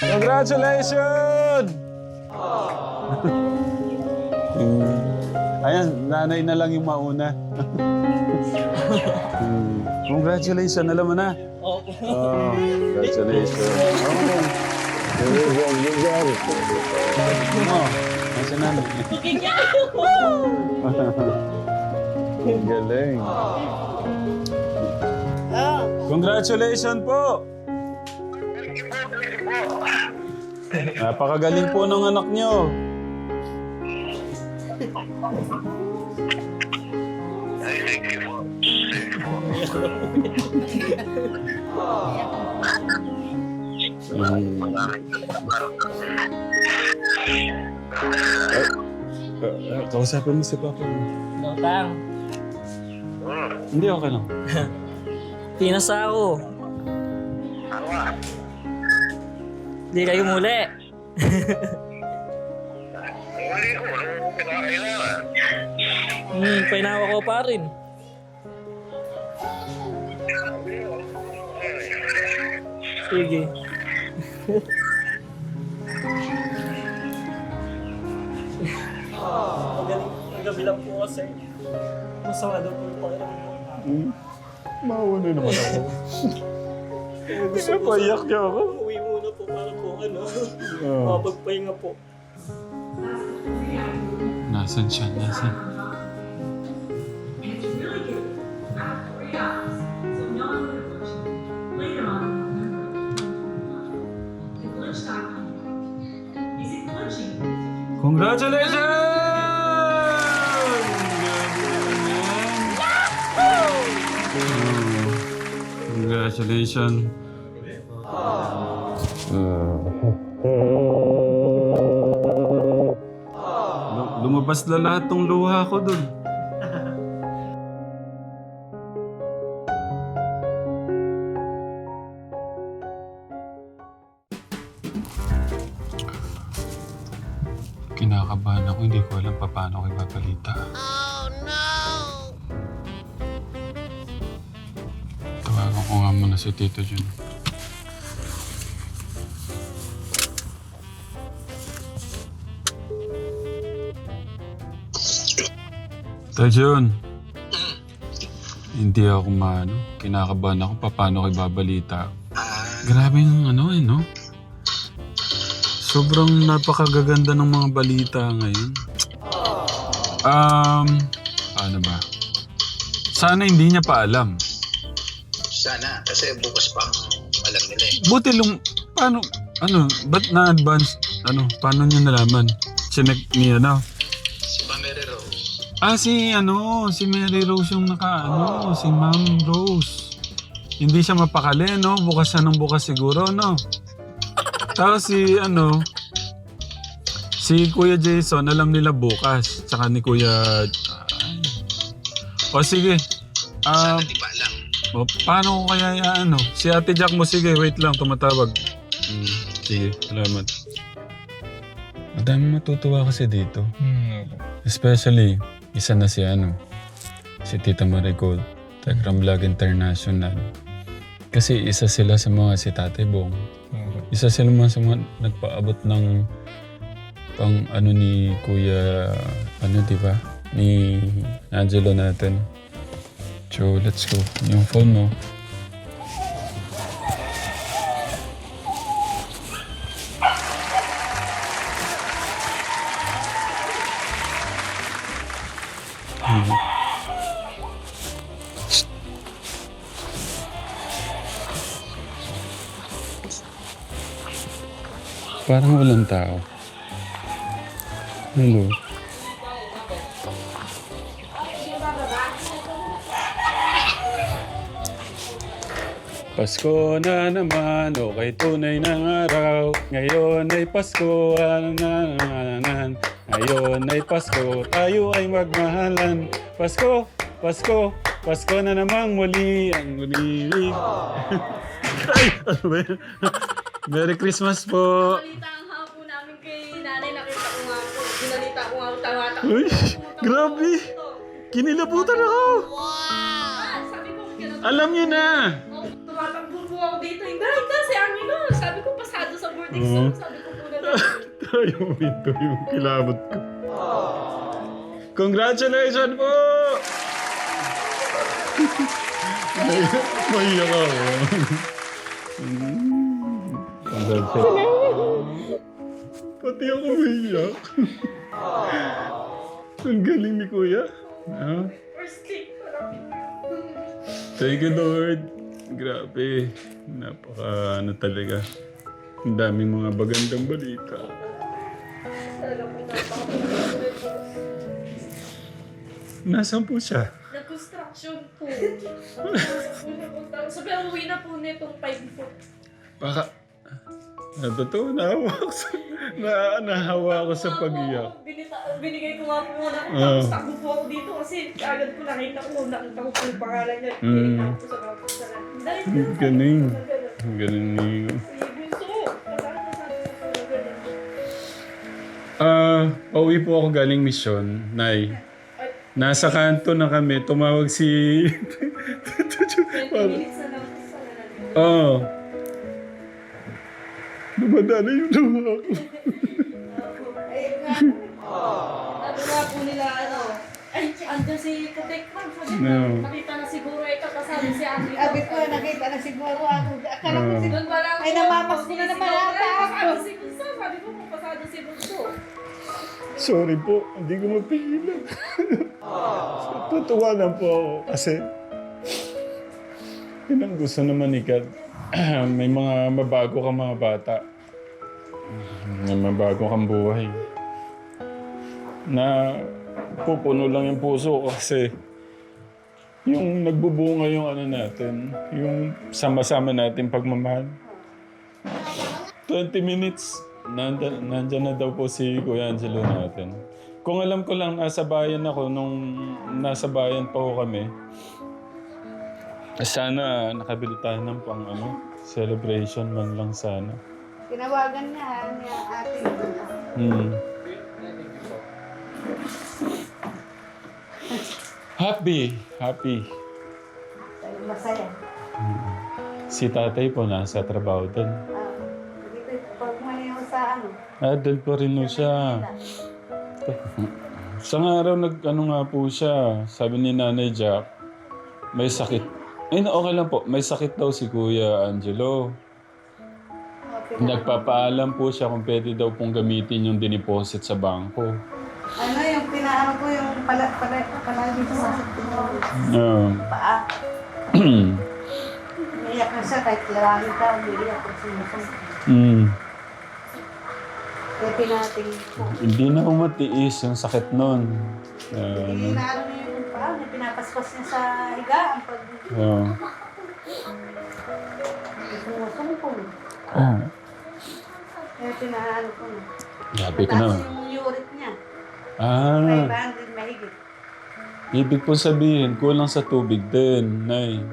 Congratulations! Ayan, nanay na lang yung mauna. Congratulations, alam mo na. Oo. Oh, congratulations. Oh, nasa nanay. Ang galing. Congratulations po! Napakagaling po ng anak nyo. Kausapin mo si Papa. Lotang. Hindi, okay lang. Pinasa ako. Hindi kayo muli. Painawa ko pa rin. Sige. Magaling. Ang gabi lang po kasi. Masama daw po yung pakiramdam. Mauna naman ako. Gusto ko Paiyak niya ako. uwi muna po para po Oh. mapagpahinga po. Nasaan siya? Nasaan? Congratulations! Congratulations! Lumabas na lahat ng luha ko dun. Kinakabahan ako, hindi ko alam paano ko ibabalita. Oh no! Tawagan ko nga muna si Tito Jun. Tito Jun, hindi ako kinakabahan ako paano ko ibabalita. Grabe yung no? Sobrang napakagaganda ng mga balita ngayon. Paano ba? Sana hindi niya pa alam. Sana, kasi bukas pang alam nila eh. Buti ba't na-advance, paano niya nalaman? Sinek niya Si Mary Rose. Si Mary Rose yung si Ma'am Rose. Hindi siya mapakali, no? Bukas siya ng bukas siguro, no? Tapos si Kuya Jason, alam nila bukas. Tsaka ni Kuya... O sige. Sana di ba alam? Paano ko kaya Si Ate Jack mo, sige, wait lang, tumatawag. Sige, salamat. Madami matutuwa kasi dito. Especially, isa na si Tita Maricol, Telegram Vlog International. Kasi isa sila sa mga si Tate Bong. Isa sila sa mga nagpaabot ng pang ni Kuya, diba? Ni Angelo natin. So, let's go. Yung phone mo. Parang walang tao. Hello. Pasko na naman, okay tunay ng araw. Ngayon ay Pasko, ngayon ay Pasko, tayo ay magmahalan. Pasko, Pasko, Pasko na namang muli ang ulilig. Ay, ano ba yan? Merry Christmas po! Balita ang hapon namin kay nanay, nakita ko nga po. Binalita ko nga po, tawa-tawa. Uy, grabe! Kinilabutan ako! Sabi ko, Alam niyo na! tumatakbo po ako dito. Hindi, si Amino. Sabi ko, pasado sa board Oo. sabi ko po na Yung ito yung kilabot ko. Congratulations po! Maiyak ako. Congratulations. Pati ako maiyak. Ang galing ni Kuya. Ah, first thing ko lang. thank you, Lord. Grabe. Napaka ano talaga. Ang daming mga bagandang balita. Talaga po napaka-positive po. Nasaan po siya? Nag-construction po. Sabi, uwi na po nitong 5 po. Baka... Totoo, nahawa ako sa pag-iyak. Binigay ko nga po na Oo. tapos takbo po ako dito kasi agad ko nakita ko po yung pangalan niya. Mm. Binigay ko sa mga pasalan. Dahil Ang galing. Ang galing ni... Pauwi po ako galing misyon, Nay. Nasa kanto na kami, tumawag si... 20 minutes na lang sa kanila. Oo. Dumadala yung luha ko. Sabi nga po nila, andyan si Katek Ma'am. Sabi ko, No. nakita na siguro ito kasama si Ate. Sabi ko, nakita na siguro ako. Akala ko siguro. Doon pa lang Ay, namamas ko na naman ata ako. Pasado si Bunso. Sabi ko kung pasado si Bunso. Sorry po, hindi ko mapigilan. Tutuwa lang po ako kasi yun ang gusto naman ni God. May mga mabago kang mga bata. May mabago kang buhay. Na pupuno lang yung puso ko kasi yung nagbubunga yung ano natin, yung sama-sama natin pagmamahal. 20 minutes, nandyan na daw po si Kuya Angelo natin. Kung alam ko lang, nasa bayan ako nung nasa bayan pa ko kami. Sana nakabili tayo ng pang ano, celebration man lang sana. Tinawagan niya ate. Hmm. Happy. Masaya. Si tatay po nasa trabaho din. Dito, pag maniyaw sa ano. Doon pa rin po siya. Sa araw ano nga po siya, sabi ni Nanay Jack, may sakit. Okay lang po, may sakit daw si Kuya Angelo. Nagpapaalam po siya kung pwede daw pong gamitin yung diniposit sa bangko. Ano yung pinaano ko yung pala dito sa paa. Umiyak na siya kahit lalaki ka, umiyak ako sinusunod. Kaya pinating ko. Hindi na ako matiis yung sakit nun. Inaano niya yung paa, pinapaspas niya sa higaan pag sumusumpong. Kaya pinaano ko na. Grabe ka Tapos naman. yung uric niya, 500 mahigit. Ibig po sabihin, kulang sa tubig din, Nay.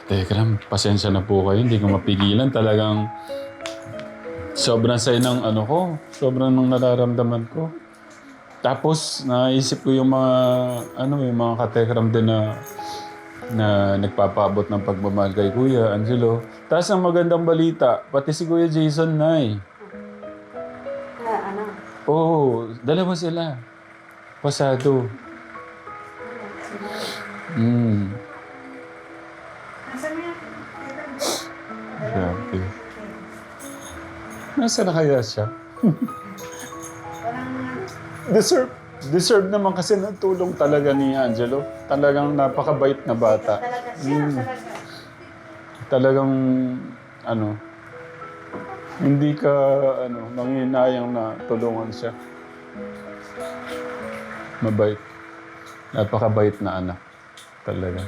Tekram, pasensya na po kayo. Hindi ko mapigilan. Talagang sobrang saya ng ano ko. Sobrang nang nararamdaman ko. Tapos, naisip ko yung mga, yung mga katekram din na nagpapaabot ng pagmamahal kay Kuya Angelo. Tapos ang magandang balita, pati si Kuya Jason, Nay. Ano? Oo, dalawa sila. Pasado. Nasaan niya? Grabe. Nasaan na kaya siya? Parang Deserve naman kasi ng tulong talaga ni Angelo. Talagang napakabait na bata. talaga siya, talaga. Talagang, hindi ka, manginayang na tulungan siya. Mabait. Napakabait na anak. Talaga.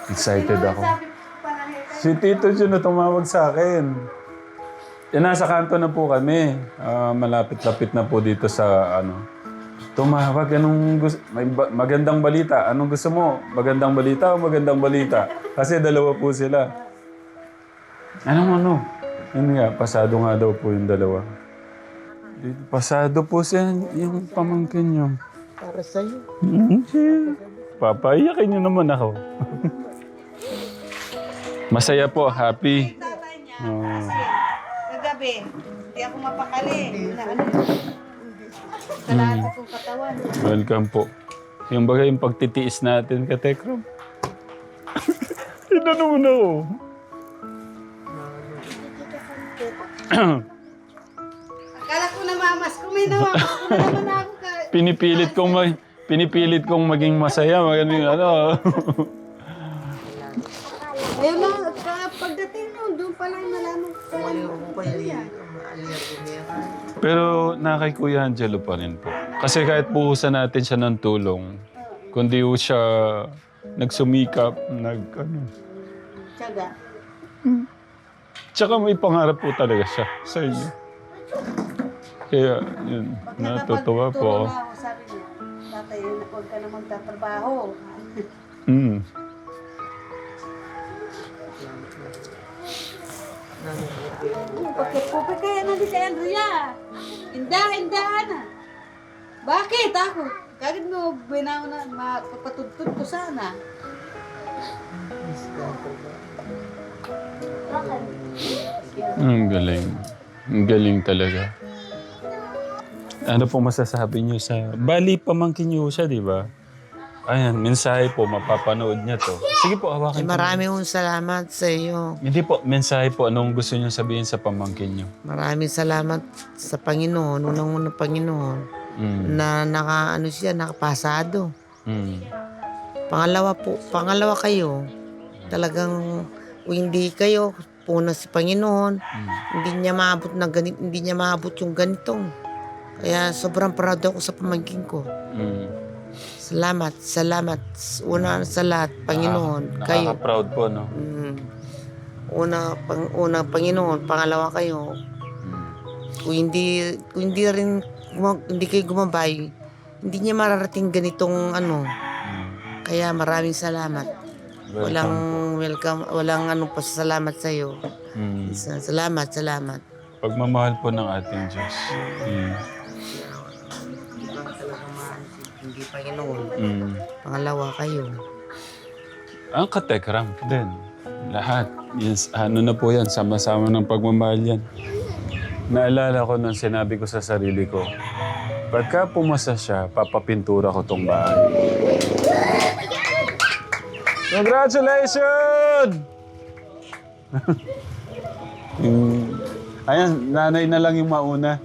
Excited ako. Sabi ko parang Si Tito Jun na tumawag sa akin. Nasa kanto na po kami. Malapit-lapit na po dito sa Tumawag. Anong gusto? May magandang balita. Anong gusto mo? Magandang balita o magandang balita? Kasi dalawa po sila. Yun nga, pasado nga daw po yung dalawa. Pasado po siya yung pamangkin niyo. para sa'yo. Papaiyakin niyo naman ako. Masaya po, happy. Tatay niya, Oh. kasi kagabi, hindi ako mapakali. Na ano sa lahat akong katawan. Welcome po. Yung bagay yung pagtitiis natin, Katekram. Inano mo na ako. Akala ko namamas ko, may namamas ko na naman ako. Pinipilit kong maging masaya, maging ano. Ayun na, pagdating nun, doon pa lang nalaman ko. Pero nakay Kuya Angelo pa rin po. Kasi kahit buhusan natin siya ng tulong, kundi po siya nagsumikap, ano. Tiyaga. Tsaka may pangarap po talaga siya sa inyo. Kaya, yun, Pag natutuwa po ako. nakapagtulong na ako, sabi niya, tatay, huwag ka na magtatrabaho. Mm. Pagkipupay kaya na di kay Andrea. Inda na. Bakit ako? Kagad mo binaw na mapapatudtod ko sana. Ang galing. Ang galing talaga. Ano pong masasabi niyo sa... Bali, pamangkin niyo siya, di ba? Ayan, mensahe po, mapapanood niya to. Sige po, hawakan ko. Maraming salamat sa iyo. Hindi po, mensahe po, anong gusto niyo sabihin sa pamangkin niyo? Maraming salamat sa Panginoon, unang-unang Panginoon, na nakapasado. Mm. Pangalawa kayo, talagang hindi kayo, puna si Panginoon, hindi niya maabot yung ganitong. Kaya sobrang proud ako sa pamangkin ko. Mm. Salamat. Una sa lahat, Panginoon, kayo. Nakaka-proud po, no? Una Panginoon, pangalawa kayo. Kung hindi kayo gumabay, hindi niya mararating ganitong ano. Kaya maraming salamat. Walang anong pasasalamat sa iyo. Salamat. Pagmamahal po ng ating Diyos. Hindi Panginoon, Mm. pangalawa kayo. Ang Katekram din. Lahat. Yes, ano na po yan, sama-sama ng pagmamahal yan. Naalala ko nung sinabi ko sa sarili ko, pagka pumasa siya, papapintura ko tong bahay. Congratulations! Ayan, nanay na lang yung mauna.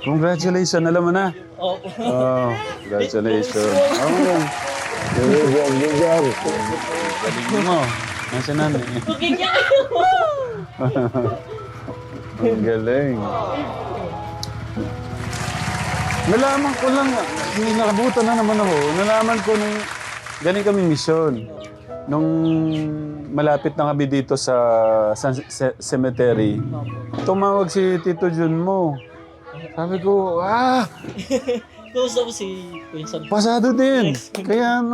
Congratulations, alam mo na. Opo. Oh, congratulations. Oh, galing mo. Nasa nanay. Ang galing. Nalaman ko lang, nakabutan na naman ako. Nalaman ko nung galing kami misyon. Nung malapit na kami dito sa cemetery, tumawag si Tito Jun mo. Sabi ko, Kausap ko si Kuya San. pasado din. Kaya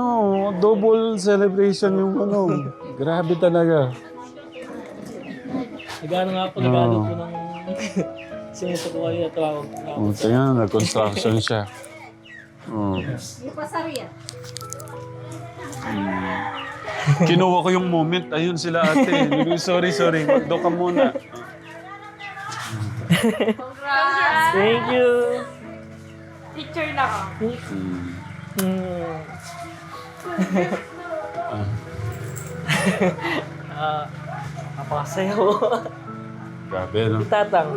double celebration yung Grabe talaga. Nagano nga po, nagano po ng sinusuko kayo at tawag. Oh, tingnan, nag-construction siya. Oh. Yung pasarya. Kinuha ko yung moment. Ayun sila ate. Sorry. Magdo ka muna. Congrats! Thank you. Teacher na ka. Napakasaya ko. Grabe, no? Tatang.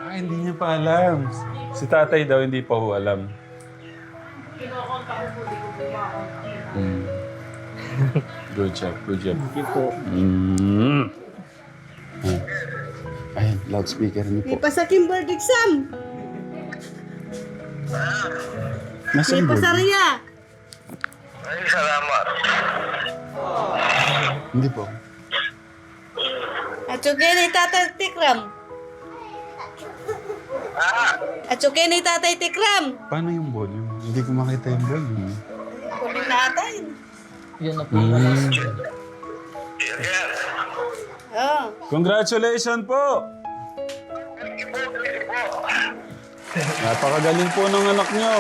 Hindi niya pa alam. Si tatay daw hindi pa ho alam. Good job. Thank you po. Ayun, loudspeaker niyo po. May pasaking board exam. May Nasaan ba? pasarya. Ay, salamat. Hindi po. At okay ni Tatay Tikram. Atsuke ni Tatay Tikram. Paano yung volume? Hindi ko makita yung volume. Kuling natin. Yan na po. Oh. Congratulations po! Napakagaling po ng anak nyo.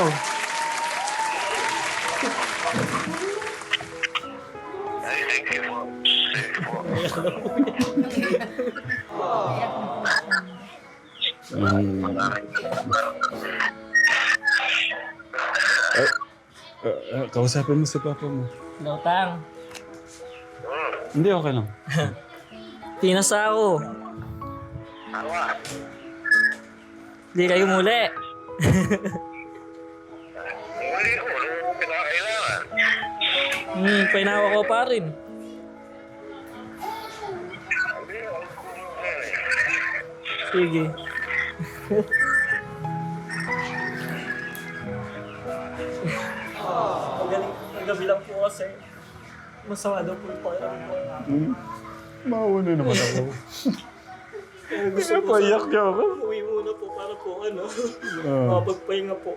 Kausapin mo si papa mo. Lotang, Hindi, okay lang. pinasa ako. Hindi kayo muli. Huli ko, ano pinakailangan? Painawa ko pa rin. Sige. Magaling, ang gabi lang po kasi masama daw po yung pakiramdam ko. Mauna naman ako. Gusto ko Payak niya ako. uwi muna po para po Ah. mapagpahinga po.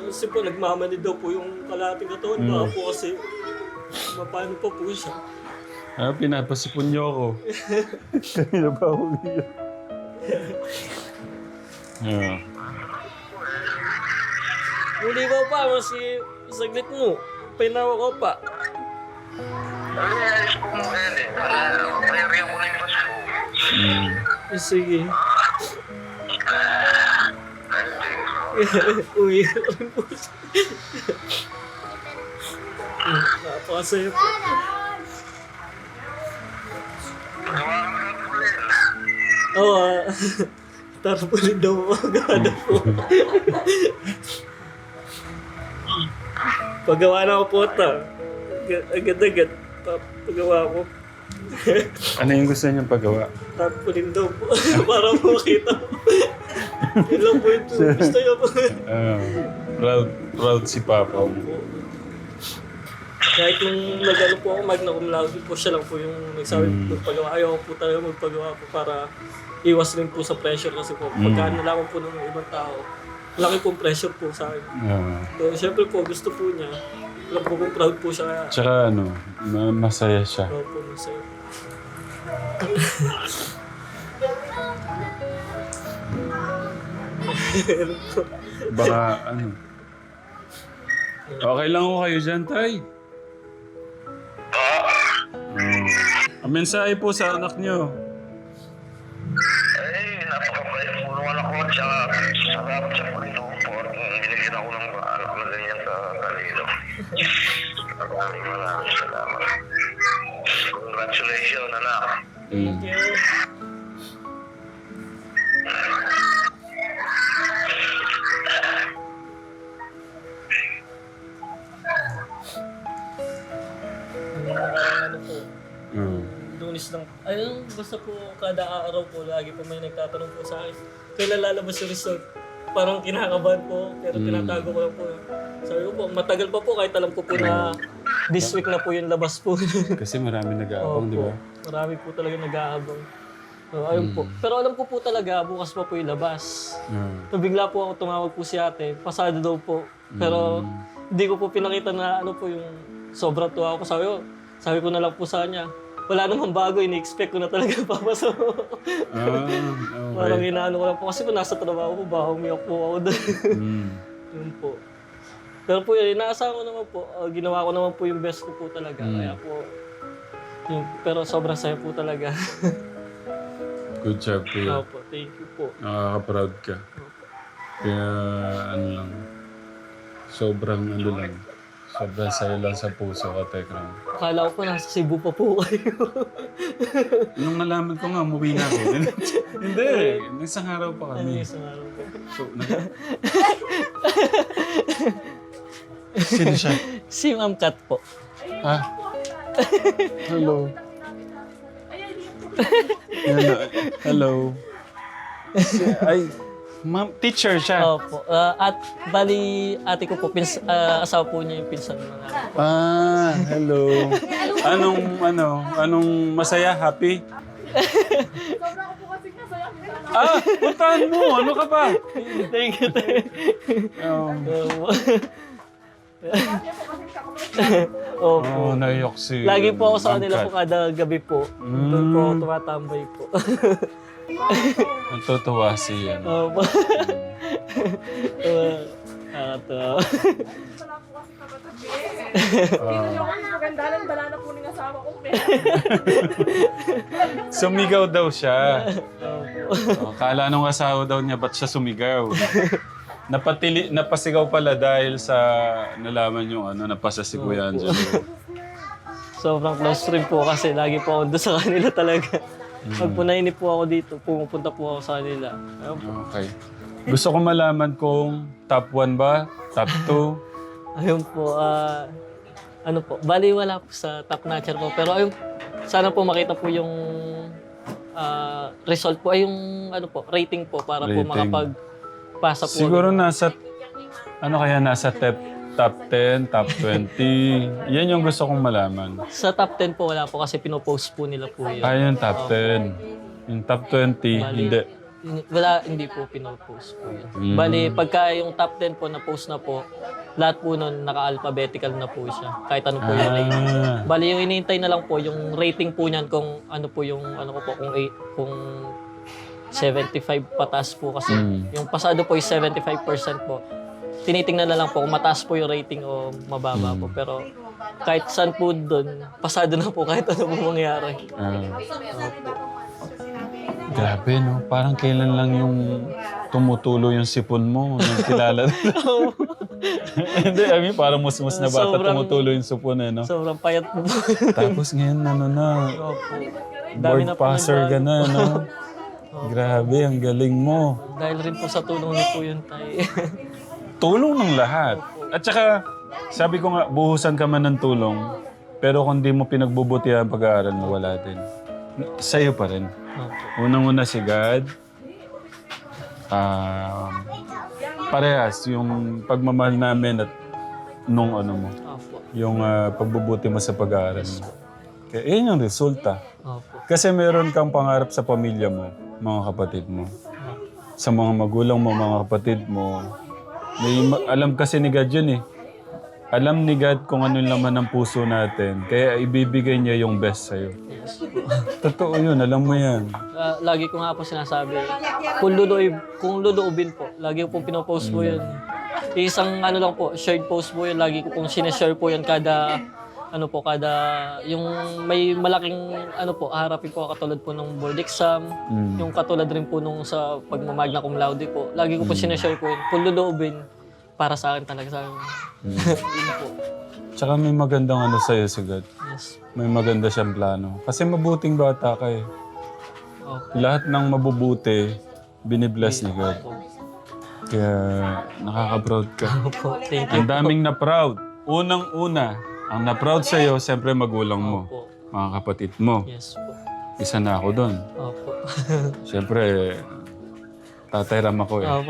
Kasi po nagmamanid daw po yung kalating katawan. Baka po kasi mapano pa po siya. Pinapasipon niyo ako. Kanina ba ako umiyak? Huli ko pa, kasi saglit mo. Painawa ko pa. Ay, ayos ko mo yan eh. Payarihan ko na yung bus ko. Sige. Uwi ko rin po siya. Napakasaya po. Oo, tarpaulin daw po. Gada po. Pagawa na ako po ito. Agad-agad. Pagawa ko. Ano yung gusto niyang pagawa? Tarpaulin daw po. Para po makita po. Yun lang po ito. Gusto niya po. Proud si papa mo. Kahit nung nag-ano po ako, magna cum laude po, siya lang po yung nagsabi magpagawa. Ayaw po talaga magpagawa po para iwas rin po sa pressure kasi po. Pagka nalaman po ng ibang tao, laki pong pressure po sa akin. So, syempre po, gusto po niya. Alam po kung proud po siya kaya. Tsaka masaya siya. Oo po, masaya. Baka Okay lang ko kayo dyan, Tay. Ang mensahe po sa anak niyo. Ay, napakabait po nung anak ko. Tsaka, salamat sa Panginoon po. Binigyan ako ng anak na ganyan sa Kalilo. Maraming salamat. Congratulations, anak. Thank you. Ano po, Lunes lang. Ayun, basta po kada araw po, lagi po may nagtatanong po sa akin. Kailan lalabas yung result? Parang kinakabahan po, pero tinatago ko lang po. Sabi ko po, matagal pa po kahit alam ko po na this week na po yung labas po. Kasi marami nag-aabang, di ba? Marami po talaga nag-aabang. So, ayun po. Pero alam ko po talaga, bukas pa po yung labas. So, bigla po ako tumawag po si ate, pasado daw po. Pero hindi ko po pinakita na ano po yung sobrang tuwa ko. Sabi ko na lang po sa kanya, wala namang bago, ini-expect ko na talaga papasok. Parang inaano ko lang po kasi po nasa trabaho po, baka umiyak po ako doon. Yun po. Pero po yun, inaasahan ko naman po, ginawa ko naman po yung best ko po talaga. Kaya po, yun, pero sobrang saya po talaga. Good job, kuya. Opo, thank you po. Nakaka-proud ka. Kaya lang, sobrang lang. Sobrang saya lang sa puso ka, Tekram. Akala ko po nasa Cebu pa po kayo. Nung nalaman ko nga, umuwi na ako. Hindi, isang araw pa kami. Isang araw po. So, Sino siya? Si Ma'am Kat po. Ha? Hello. Hello. Ay, ma'am, teacher siya. Opo. At bali, ate ko po, asawa po niya yung pinsan mo namin. Hello. Anong masaya? Happy? Puntahan mo. Ano ka ba? Thank you. Opo. Naiyak si... Lagi po ako sa kanila Ma'am po kada gabi po. Doon po ako tumatambay po. Natutuwa si yan. Opo. Nakakatawa. Maganda lang, bala na po ni asawa kasama kong pera. Sumigaw daw siya. Opo. Kala nung asawa daw niya, ba't siya sumigaw? Napasigaw pala dahil sa nalaman yung napasa si Kuya Angelo. Sobrang close rin po kasi lagi po ako doon sa kanila talaga. Pag po nainip po ako dito, pumupunta po ako sa kanila. Ayun po. Okay. Gusto ko malaman kung top 1 ba? Top 2? Ayun po, ano po, bali wala po sa top notcher po. Pero ayun, sana po makita po yung result po, ay yung ano po, rating po para po Rating. makapagpasa po. Siguro nasa, nasa top 10, top 20. Yan yung gusto kong malaman. Sa top 10 po wala po kasi pinopost po nila po yun. Yung top 10. Yung top 20, Bali, hindi. Wala, hindi po pinopost po yun. Bali, pagka yung top 10 po na-post na po, lahat po nun naka-alphabetical na po siya. Kahit ano po yung rating. Bali, yung inihintay na lang po, yung rating po niyan kung ano po yung, ano ko po, kung 75 pataas po kasi. Yung pasado po is 75% po. Tinitingnan na lang po kung mataas po yung rating o mababa po. Pero kahit saan po doon, pasado na po kahit ano po mangyari. Grabe, no? Parang kailan lang yung tumutulo yung sipon mo nung kilala. Hindi, parang musmus na bata tumutulo yung sipon no? Sobrang payat po. Tapos ngayon, na, Opo. board na po passer ka nagbago. na, no? Grabe, ang galing mo. Dahil rin po sa tulong niyo po yun, tay. Tulong ng lahat. At saka, sabi ko nga, buhusan ka man ng tulong, pero kung di mo pinagbubutihan ang pag-aaral mo, wala din. Sa'yo pa rin. Opo. Unang-una si God. Parehas, yung pagmamahal namin at nung ano mo. Opo. Yung pagbubuti mo sa pag-aaral mo. Kaya yun yung resulta. Opo. Kasi meron kang pangarap sa pamilya mo, mga kapatid mo. Sa mga magulang mo, mga kapatid mo. Alam kasi ni God yun eh. Alam ni God kung ano laman ng puso natin. Kaya ibibigay niya yung best sa'yo. Totoo yun, alam mo yan. Lagi ko nga po sinasabi, kung luluubin po, lagi ko pong pinopost po yun. Isang ano lang po, shared post po yun, lagi ko pong sineshare po yun kada, yung may malaking, harapin po katulad po ng board exam, yung katulad rin po nung sa pagmamagna cum laude po, lagi ko po sineshare po yun. Kung luluubin, para sa akin talaga sa akin. Yun po. Tsaka may magandang ano sa'yo si God. Yes. May maganda siyang plano. Kasi mabuting bata ka eh. Okay. Lahat ng mabubuti, binibless ni God. Kaya nakaka-proud ka. Opo, thank you. Ang daming na-proud. Unang-una, ang na-proud sa'yo, siyempre magulang mo. Opo. Mga kapatid mo. Yes po. Isa na ako doon. Opo. Siyempre, Tatay Ram ako eh. Opo.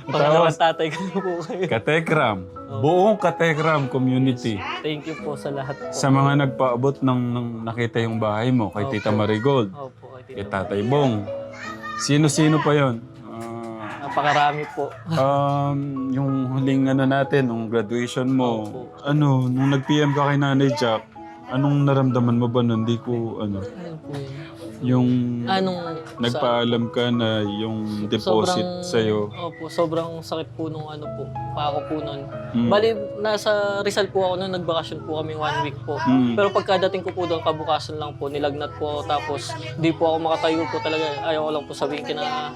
Pangalawang tatay ko po kayo. Katekram. Buong Katekram community. Thank you po sa lahat po. Sa mga nagpaabot ng nakita yung bahay mo, kay Tita Marigold, Opo, kay kay Tito. Tatay Bong. Sino-sino pa yon? Napakarami po. Yung huling natin, nung graduation mo, nung nag-PM ka kay Nanay Jack, anong naramdaman mo ba nun? Hindi ko, Ano po yun? yung Anong... nagpaalam ka na yung deposit sa'yo. Opo, sobrang sakit po nung pa ako po nun. Bali, nasa Rizal po ako nun, nagbakasyon po kami 1 week po. Pero pagkadating ko po doon, kabukasan lang po, nilagnat po ako, tapos di po ako makatayo po talaga. Ayaw ko lang po sabihin kina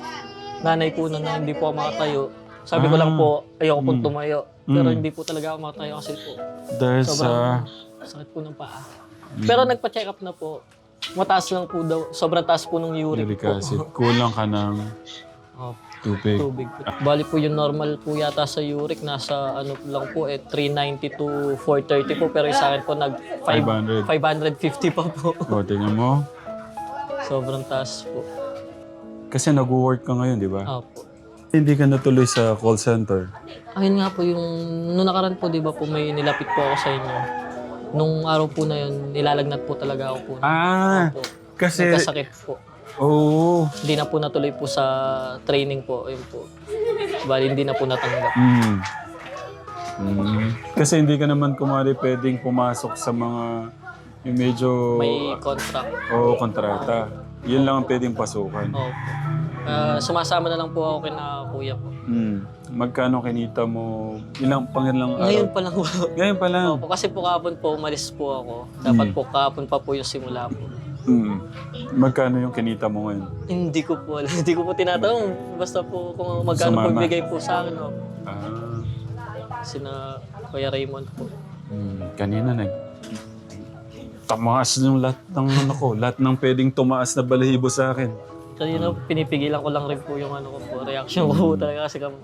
nanay po nun na hindi po ako makatayo. Sabi ko lang po, ayaw ko pong tumayo. Pero hindi po talaga ako makatayo kasi po. Dahil Sobrang sakit po ng paa. Pero nagpa-check up na po. Mataas lang po daw. Sobrang taas po nung uric uric po. acid. Kulang ka ng tubig. Tubig po. Bali po yung normal po yata sa uric. Nasa lang po 390 to 430 po. Pero yung sa akin po 500. 550 pa po. O, tingnan mo. Sobrang taas po. Kasi nag-work ka ngayon, di ba? Opo. Hindi ka natuloy sa call center. Ayun nga po yung... Noong nakaraan po, di ba po may nilapit po ako sa inyo. Nung araw po na yun, nilalagnat po talaga ako po. Opo. Kasi... Nagkasakit po. Oo. Hindi na po natuloy po sa training po. Ayun po. Bali, hindi na po natanggap. Kasi hindi ka naman kumari pwedeng pumasok sa mga yung medyo... May contract. Oo, kontrata. Yun lang ang pwedeng pasukan. Opo. Sumasama na lang po ako kina kuya po. Magkano kinita mo? Pangilang araw? Ngayon pa lang po. Ngayon pa lang. Opo, kasi po kahapon po umalis po ako. Dapat po kahapon pa po yung simula po. Magkano yung kinita mo ngayon? Hindi ko po alam. Hindi ko po tinatanong. Basta po kung magkano po Sumama. bigay po sa akin. Opo. Ah, Sina Kuya Raymond po. kanina tamaas yung lahat ng lahat ng pwedeng tumaas na balahibo sa akin. Kanina pinipigilan ko lang rin po yung ano ko po. Reaction ko po talaga kasi kami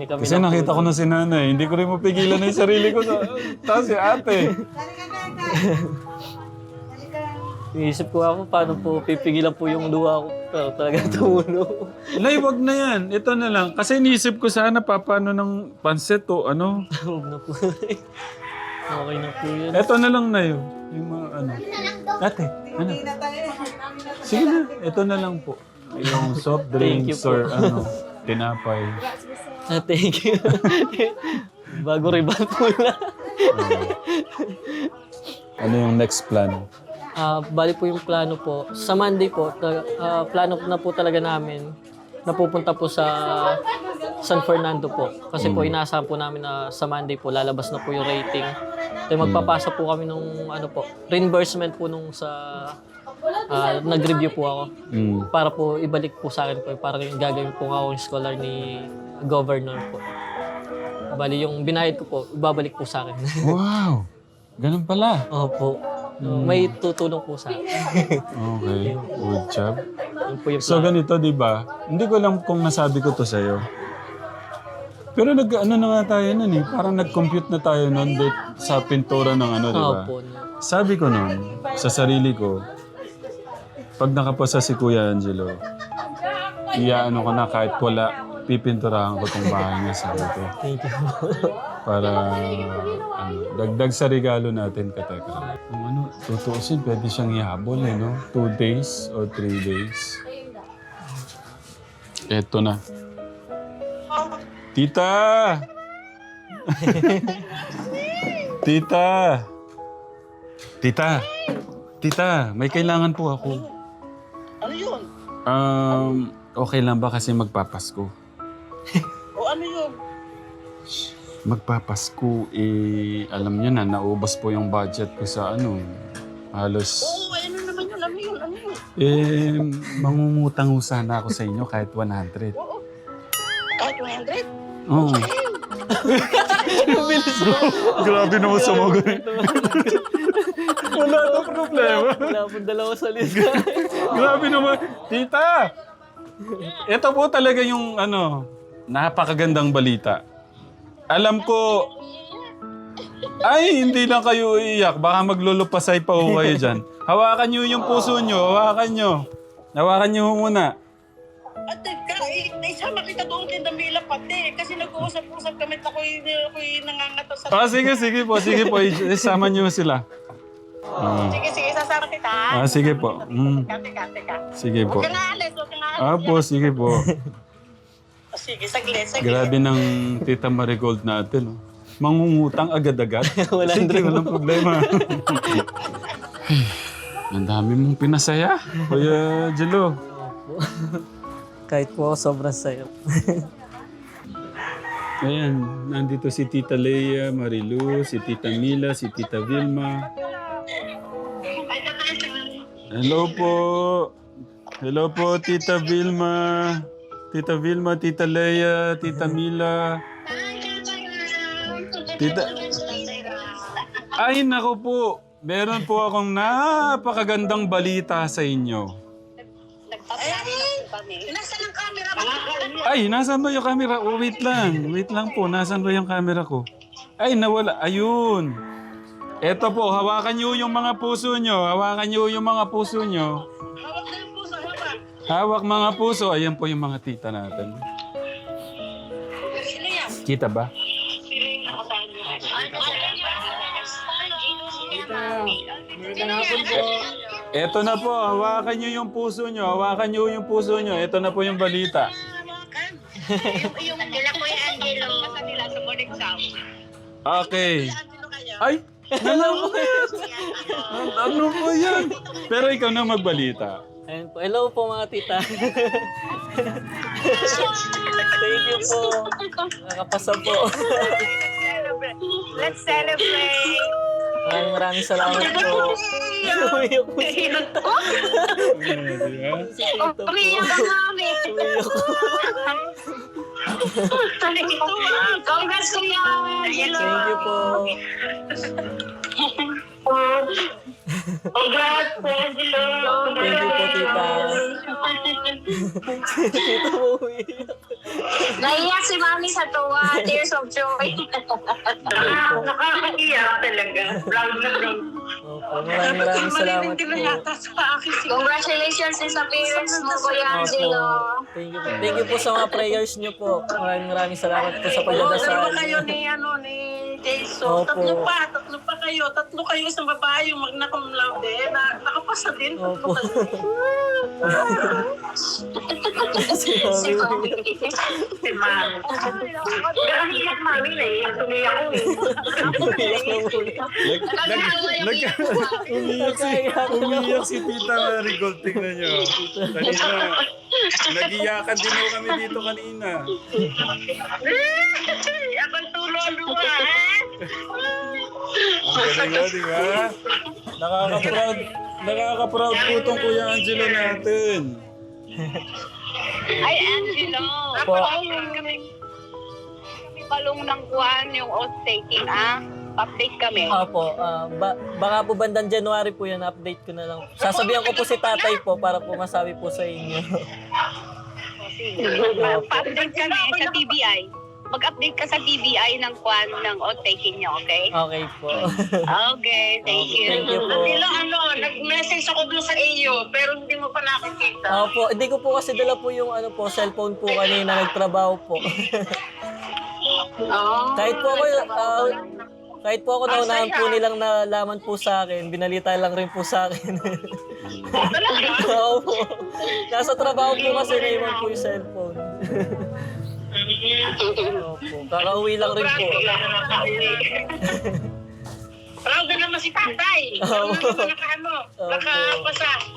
Kasi lang nakita po. ko na si nanay, hindi ko rin mapigilan na yung sarili ko. Tapos si ate. Iisip ko ako paano po pipigilan po yung luha ko. Pero talaga tumulo. Nay, wag na yan. Ito na lang. Kasi iniisip ko sana paano ng pansit o ano. Huwag na po. Okay na po yun. Ito na lang na yun. Yung mga ano. Ate, ano? Sige na, ito na lang po. Yung soft Thank you drinks po. or ano, tinapay. Thank you. Bago riban po na. Ano yung next plan? Bali po yung plano po. Sa Monday po, plano na po talaga namin na pupunta po sa San Fernando po. Kasi po inaasahan po namin na sa Monday po lalabas na po yung rating. So magpapasa po kami nung ano po, reimbursement po nung sa nag-review po ako. Para po ibalik po sa akin po. Para yung gagawin po ako yung scholar ni Governor po. Bali yung binayad ko po, ibabalik po sa akin. Wow! Ganun pala. Opo. May tutulong po sa akin. Okay, good job. Yun po yung So ganito, di ba? Hindi ko alam kung nasabi ko to sa'yo. Pero ano na nga tayo nun eh. Parang nag-compute na tayo nun sa pintura ng ano, di ba? Opo. Sabi ko nun, sa sarili ko, pag nakapasa si Kuya Angelo, iyaano ko na kahit wala, pipinturahan ko tong bahay niya, sabi ko. Thank you. Para dagdag sa regalo natin, kateka. Kung ano, tutuusin, pwede siyang ihabol eh, no? 2 days or 3 days. Eto na. Tita! Tita! Tita! Tita, may kailangan po ako. Ano yun? Okay lang ba kasi magpapasko? O ano yun? Magpapasko, alam niyo na, naubos po yung budget ko sa ano, halos... Oo, ano naman yun? Ano yun? Ano yun? Mangungutang ho sana ako sa inyo kahit 100. Kahit 100? Oo. Grabe naman sumagot. Wala na problema. Wala po dalawa sa lista. Grabe naman. Tita! Ito po talaga yung napakagandang balita. Alam ko, ay hindi lang kayo iiyak. Baka maglulupasay pa ho kayo dyan. Hawakan nyo yung puso nyo. Hawakan nyo. Hawakan nyo muna. At naisama kita doon kay Damila pati. Kasi nag-uusap-usap kami at ako'y nangangato sa... Sige po. Isama nyo sila. Sige, sasama kita. Sige po. Teka. Sige po. Huwag ka nga alis, huwag ka nga alis. Sige po. Sige, saglit. Grabe ng Tita Marigold natin. Mangungutang agad-agad. Sige, walang problema. Ang dami mong pinasaya, Kuya Angelo. Kahit po ako sobrang sayo. Ayan, nandito si Tita Leia, Marilu, si Tita Mila, si Tita Vilma. Hello po, Tita Vilma. Tita Vilma, Tita Leia, Tita Mila. Ay, nako po. Meron po akong napakagandang balita sa inyo. Nasaan ang camera mo? Ay, nasan ba yung camera? Oh, wait lang po. Nasan ba yung camera ko? Ay, nawala. Ayun. Eto po, hawakan niyo yung mga puso nyo. Hawak na yung puso, hawak. Hawak mga puso. Ayan po yung mga tita natin. Sino yan? Kita ba? Sino yung nakasama? Eto na po, hawakan niyo yung puso nyo. Hawakan niyo yung puso nyo. Eto na po yung balita. Yung nila Kuya Angelo. Sa nila sa board exam. Okay. Angelo kayo? Ay, nalaman. Ano po yan? Pero ikaw na magbalita. Ayun po. Hello po mga tita. Thank you po. Nakapasa po. Let's celebrate. Maraming salamat po. Umiyak po si Tita. Si Tita po. Umiyak ka, mami. Umiyak po. Congrats, Kuya. Thank you po. Congrats, Angelo. Thank you po, Tita. Tita po umiyak. Naiyak si Mami sa tuwa. Tears of joy. Nakakaiyak talaga. Proud na proud. Opo, maraming salamat po. Congratulations sa parents mo, Kuya Angelo. Thank you po. Thank you po sa mga prayers niyo po. Maraming salamat po sa pagdadasal. Dalawa kayo ni Jason. Opo. Tatlo pa kayo. Tatlo kayo sa babae yung magna cum laude. Nakapasa din. Opo. Si Mami. Si Mami. Iyak, Mami. Naiyak tuloy ako eh. Umiyak na muna. Umiyak si Tita Marigold. Tingnan niyo. Kanina, nag-iyakan din ho kami dito kanina. Akong tulo-luwa Ang galing ho, di ba? Nakaka-proud po itong Kuya Angelo natin. Ay, Angelo. Po. Kami palong ng kuhan yung oath taking, update kami. Opo, baka po bandang January po yan, update ko na lang. Sasabihan ko po si tatay po para po masabi po sa inyo. Pa-update kami sa TBI. Mag-update ka sa TBI ng kuhan ng oath taking nyo, okay? Okay po. Okay, thank you. Thank you po. nag-message ako dun sa iyo, pero hindi mo pa nakikita. Opo, hindi ko po kasi dala po yung cellphone po kanina, nagtrabaho po. Kahit po ako naunahan po nilang nalaman po sa akin, binalita lang rin po sa akin. Opo. Nasa trabaho po kasi naiwan po yung cellphone. Opo. Kakauwi lang rin po. Proud na naman si tatay. Nakapasa.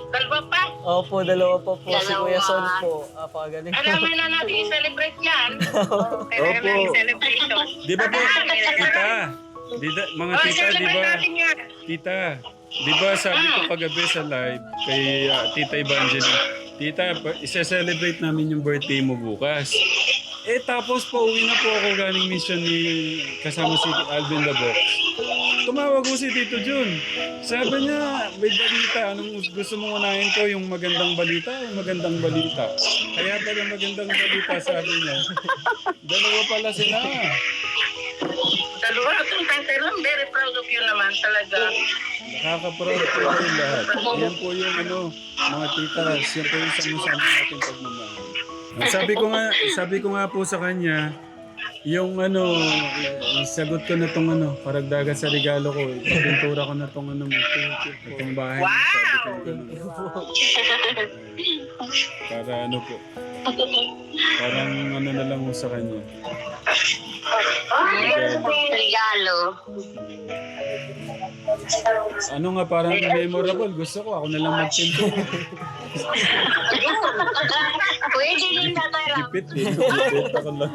Dalawa pa. Opo, dalawa pa po. Si Kuya Son po. Apagaling. Alam na natin i-celebrate yan. Kailangan Opo. natin celebration. Di ba po, Tita? Mga tita, di celebrate ba? natin yan. Tita, di ba sabi ko kagabi sa live kay Tita Evangeline, Tita, isa-celebrate namin yung birthday mo bukas. Tapos pauwi na po ako galing mission ni kasama si Alvin Labox. Tumawag ko si Tito Jun. Sabi niya, may balita. Anong gusto mong unahin ko? Yung magandang balita o magandang balita? Kaya pala magandang balita, sabi niya. Dalawa pala sila. Dalawa itong tatay lang. Very proud of you naman talaga. Nakaka-proud po yung lahat. Yan po yung mga titas. Yan po yung sama-sama natin pagmamahal. Sabi ko nga po sa kanya, yung sagot ko na tong paragdagan sa regalo ko, ipapintura ko na tong itong bahay. Wow! Sabi ko para po. Parang na lang mo sa kanya. Regalo. Parang memorable. Gusto ko, ako na lang magpintura. Kuya Jillian Tatara. Gipit eh. Gipit ako lang.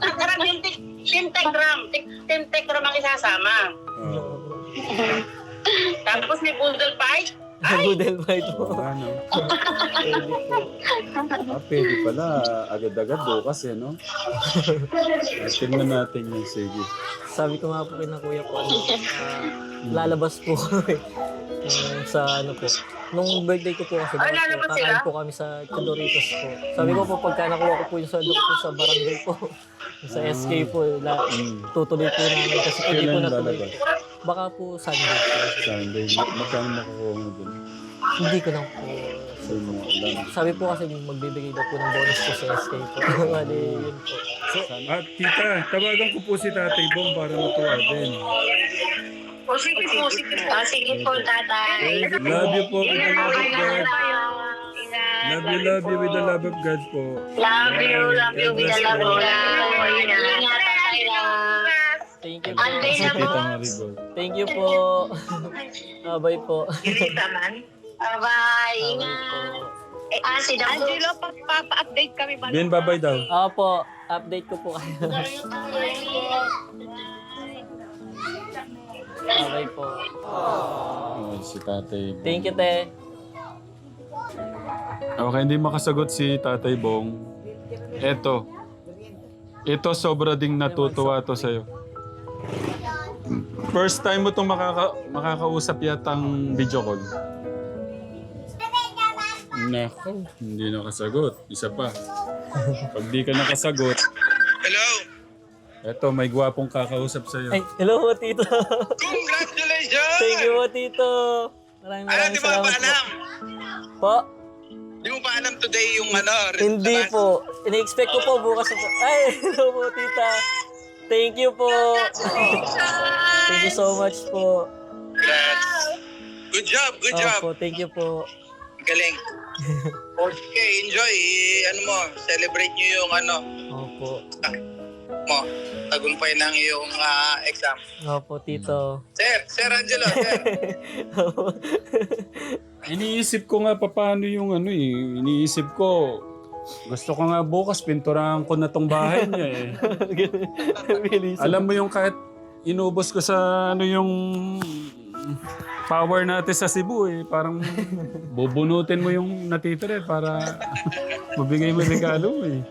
Karang 10 gram ang isasama. Tapos may poodle pie. Budel fight po. Pwede pala. Agad-agad bukas no? Tingnan natin yung sige. Sabi ko nga po kay na kuya po, lalabas po kami sa po. Nung birthday ko po kasi kakain po kami sa Chadoritos po. Sabi ko po pagka nakuha ko po yung sweldo ko sa barangay po, sa SK po, tutuloy po namin kasi hindi po natuloy. Baka po Sunday. Sunday. Magkano makukuha mo dun? Hindi ko lang po. Sabi po kasi magbibigay daw po ng bonus po sa SK po. Mali yun po. Tita, tawagan ko po si Tatay Bong para matuwa din. Sige po, sige po. Sige po, tatay. Love you po with the love of God. Love you with the love of God po. Love you with the love of God. Ingat, tatay na. Thank you po. Anday na po. Tita Marigold. Thank you po. Bye po. Naman. Bye-bye. Bye Ingat. po. Angelo, papa-update kami ba? Bin, babay daw. Opo, update ko po kayo. Bye po. Oh, si tatay. Thank you, te. Okay, hindi makasagot si Tatay Bong. Eto. Ito sobra ding natutuwa to sa'yo. First time mo itong makakausap yatang video call. Nako, hindi nakasagot. Isa pa. Pag di ka nakasagot, Hello! eto may gwapong kakausap sa'yo. Ay, hello po, tito. Congratulations! Thank you po, tito. Maraming Di mo salamat pa alam? po. Di mo pa alam today yung ano? Hindi po. Ina-expect ko po bukas po. Ay, hello po, tita. Thank you po. Thank you so much po. Good job, good job. Opo, thank you po. Galing. Okay, enjoy. Ano mo, celebrate nyo yung ano Opo. mo. Tagumpay ng iyong exam. Opo, tito. Sir Angelo, sir. Iniisip ko nga paano yung ano eh. Iniisip ko, gusto ko nga bukas pinturahan ko na tong bahay niya eh. Bilis. Alam mo yung kahit inubos ko sa ano yung power natin sa Cebu eh. Parang bubunutin mo yung natitira eh para mabigay mo regalo eh.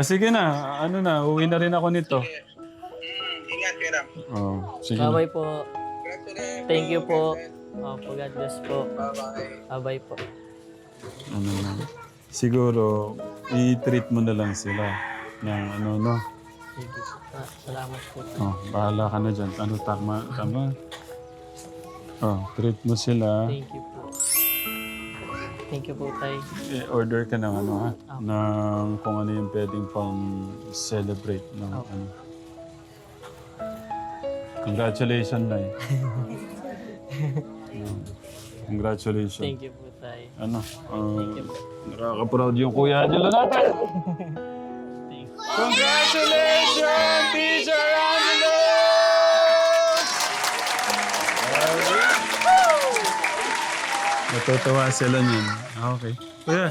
Sige na, ano na, uwi na rin ako nito. Ingat, Kira. Oh, sige na. Bye-bye po. Congratulations. Thank you po. Opo, God bless po. Bye-bye. Bye po. Ano na. Siguro, i-treat mo na lang sila ng ano, no? Sige. Salamat po. Oh, bahala ka na dyan. Ano, tama? Oh, treat mo sila. Thank you po. Thank you po, tay. Order ka ng ano, ha? Ng kung ano yung pwedeng pang celebrate ng ano. Congratulations, Nay. Congratulations. Thank you po, tay. Ano, nakaka-proud yung Kuya Angelo natin. Thank you. Congratulations, Teacher Angelo! Natutuwa sila niyan. Okay. Kuya.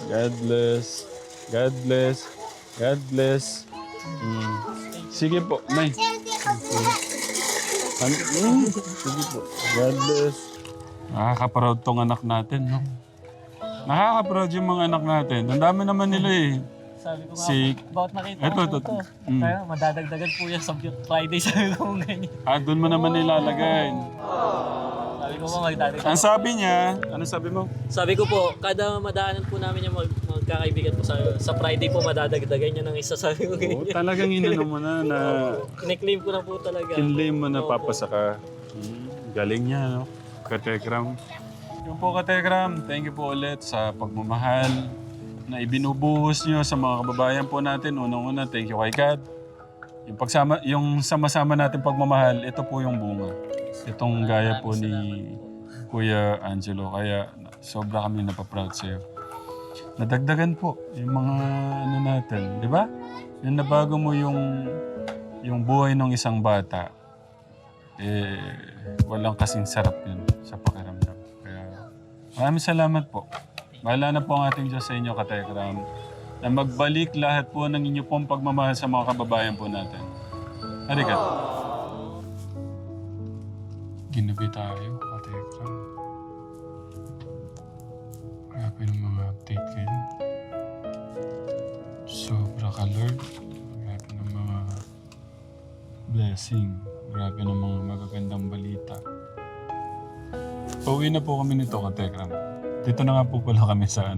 God bless. God bless. God bless. Sige po, Nay. Sige po. God bless. Nakaka-proud tong anak natin, no? Nakaka-proud yung mga anak natin. Ang dami naman nila eh. Sabi ko nga Si... po, bakit nakita Ito, ko ito. ito? Kaya madadagdagan po yan sa Friday, sabi ko ganyan. Doon mo naman nilalagay. Sabi ko po magdadagdagan. Ang sabi niya, ano sabi mo? Sabi ko po, kada madaanan po namin yung magkakaibigan po sa Friday po madadagdagan niya ng isa, sabi ko Oo, ganyan. talagang inano mo na na Kine-claim ko na po talaga. kinlay mo na papasaka. Galing niya, no? Katekram. Yung po, Katekram, thank you po ulit sa pagmamahal na ibinubuhos nyo sa mga kababayan po natin. Unang-una, thank you kay God. Yung sama-sama natin pagmamahal, ito po yung bunga. Itong gaya po ni Kuya Angelo. Kaya sobra kami napaproud sa'yo. Nadagdagan po yung mga ano natin, di ba? Yung nabago mo yung buhay ng isang bata, walang kasing sarap yun sa pakiramdam. Kaya maraming salamat po. Bahala na po ang ating Diyos sa inyo, Katekram, na magbalik lahat po ng inyo pong pagmamahal sa mga kababayan po natin. Arigat. Ginabi tayo, Katekram. Grabe ng mga update kayo. Sobra ka, Lord. Grabe ng mga blessing. Grabe ng mga magagandang balita. Pauwi na po kami nito, Katekram. Dito na nga po pala kami sa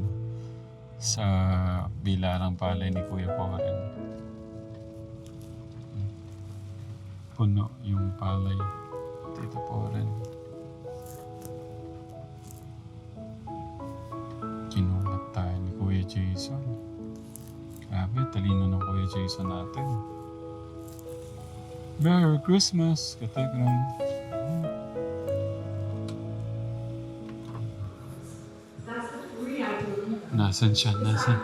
Bilarang Palay ni Kuya Poren. Puno yung palay. Dito Poren. Kinulat tayo ni Kuya Jason. Grabe, talino ng Kuya Jason natin. Merry Christmas, Katekram. Nasaan siya? Nasaan?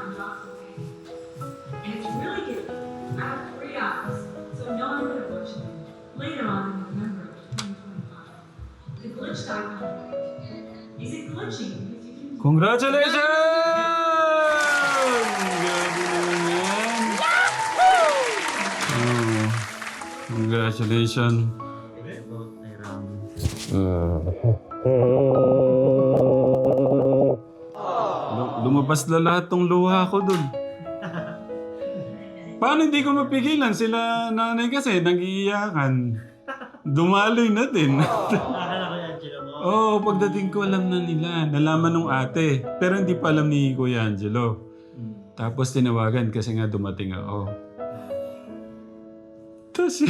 And it's really good. I have 3 hours, so no one would have glitched me. Later on in November 2025, the glitch.com is a glitch Congratulations! Grabe naman yan. Oh, congratulations. Lumabas na lahat tong luha ko dun. Paano hindi ko mapigilan? Sila nanay kasi nag-iiyakan. Dumaloy na din. Oo, pagdating ko alam na nila. Nalaman nung ate. Pero hindi pa alam ni Kuya Angelo. Tapos tinawagan kasi nga dumating ako. Tapos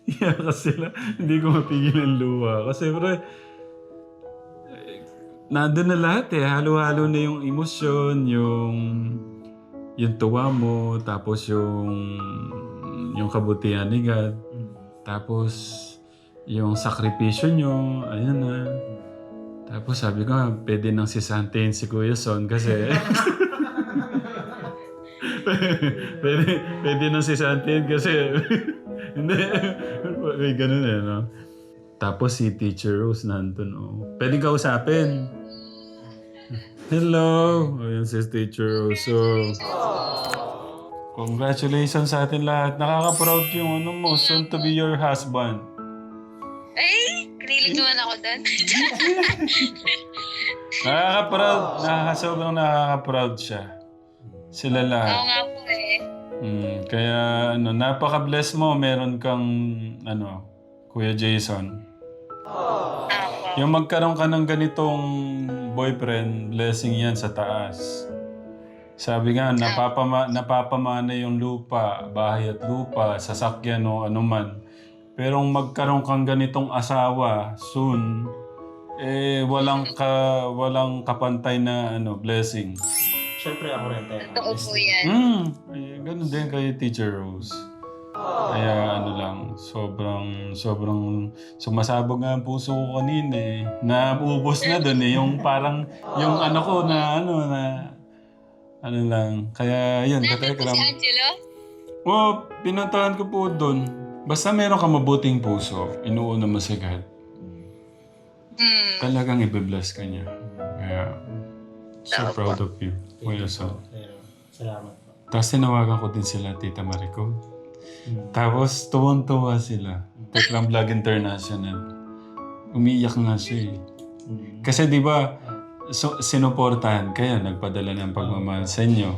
iyakas sila. Hindi ko mapigilan luha. Kasi siyempre, nandun na lahat eh. Halo-halo na yung emosyon, yung tuwa mo, tapos yung kabutihan ni God. Tapos yung sakripisyo nyo, ayan na. Tapos sabi ko, pwede nang sisantayin si Kuya Son kasi pwede nang sisantayin kasi hindi, may ganun eh, no? Tapos si Teacher Rose nandun, oh. Pwede kausapin. Hello! Ayan si Teacher Rose. So, congratulations sa atin lahat. Nakaka-proud yung ano mo, soon to be your husband. Ay, kinilig naman ako doon. Nakaka-proud. Sobrang nakaka-proud siya. Sila lahat. Oo nga po eh. Kaya ano, napaka-bless mo. Meron kang Kuya Jason. Yung magkaroon ka ng ganitong boyfriend, blessing yan sa taas. Sabi nga, napapamana yung lupa, bahay at lupa, sasakyan o anuman. Pero magkaroon kang ganitong asawa soon, walang kapantay na blessing. Siyempre ako rin tayo. Totoo po yan. Ganun din kay Teacher Rose. Kaya sobrang sumasabog nga ang puso ko kanina eh. Naubos na dun eh. Yung parang, yung lang. Kaya yun, Nandun po si Angelo? pinuntahan ko po dun. Basta meron ka mabuting puso, inuuna mo si God. Talagang ibe-bless ka niya. Kaya, so proud of you. Kuya Son. Salamat po. Tapos tinawagan ko din sila, Tita Marico. Tapos tuwang-tuwa sila. Tekram Vlog International. Umiiyak nga siya eh. Kasi di ba, sinuportahan kayo, nagpadala ng pagmamahal sa inyo.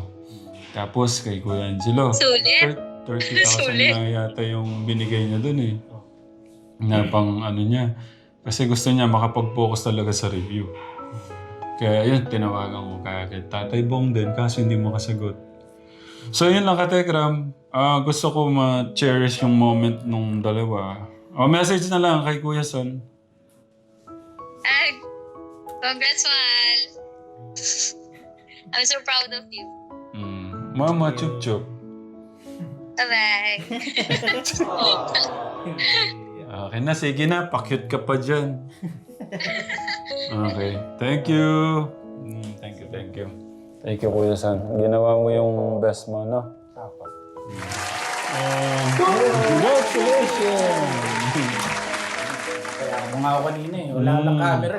Tapos kay Kuya Angelo. Sulit. 30,000 na yata yung binigay niya dun eh. Na pang niya. Kasi gusto niya makapag-focus talaga sa review. Kaya yun, tinawagan ko kay Tatay Bong din kasi hindi mo kasagot. So yun lang Katekram. Gusto ko ma-cherish yung moment nung dalawa. Message na lang kay Kuya Son. Congrats, Mal. I'm so proud of you. Mama, chup-chup. Bye-bye. Okay na, sige na. Pakyut ka pa dyan. Okay. Thank you. Thank you. Thank you, Kuya San. Ginawa mo yung best mo, no? Congratulations! Kaya mga ako kanina eh. Wala lang camera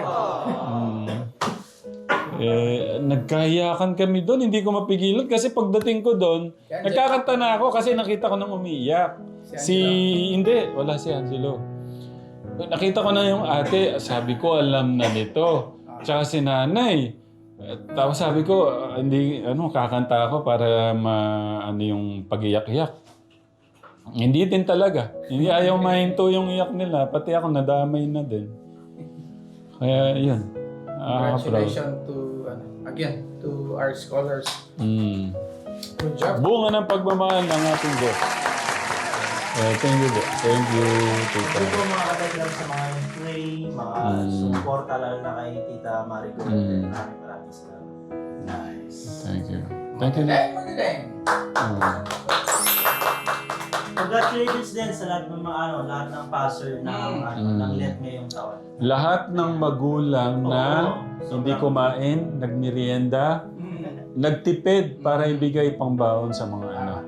Nagkahiyakan kami doon. Hindi ko mapigilan kasi pagdating ko doon, nagkakanta na ako kasi nakita ko nang umiiyak. Hindi, wala si Angelo. Nakita ko na yung ate, sabi ko alam na nito. Tsaka si nanay. Tapos sabi ko, kakanta ako para yung pag-iyak-iyak. Hindi din talaga. Hindi ayaw mahinto yung iyak nila. Pati ako nadamay na din. Kaya yun. Congratulations to our scholars. Good job. Bunga ng pagmamahal ng ating Diyos. Thank you. Thank you, Tita. Ito po mga katekram sa mga pray, mga suporta lalo na kay Tita Marico. Maraming salamat. Nice. Thank you. Thank you. Congratulations din sa lahat ng mga lahat ng pastor ng let ngayong taon. Lahat ng magulang na hindi kumain, nagmerienda, nagtipid para ibigay pangbaon sa mga anak.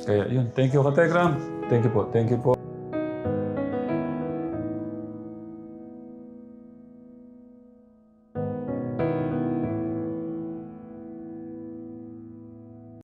Kaya yun. Thank you, Katekram. Thank you po.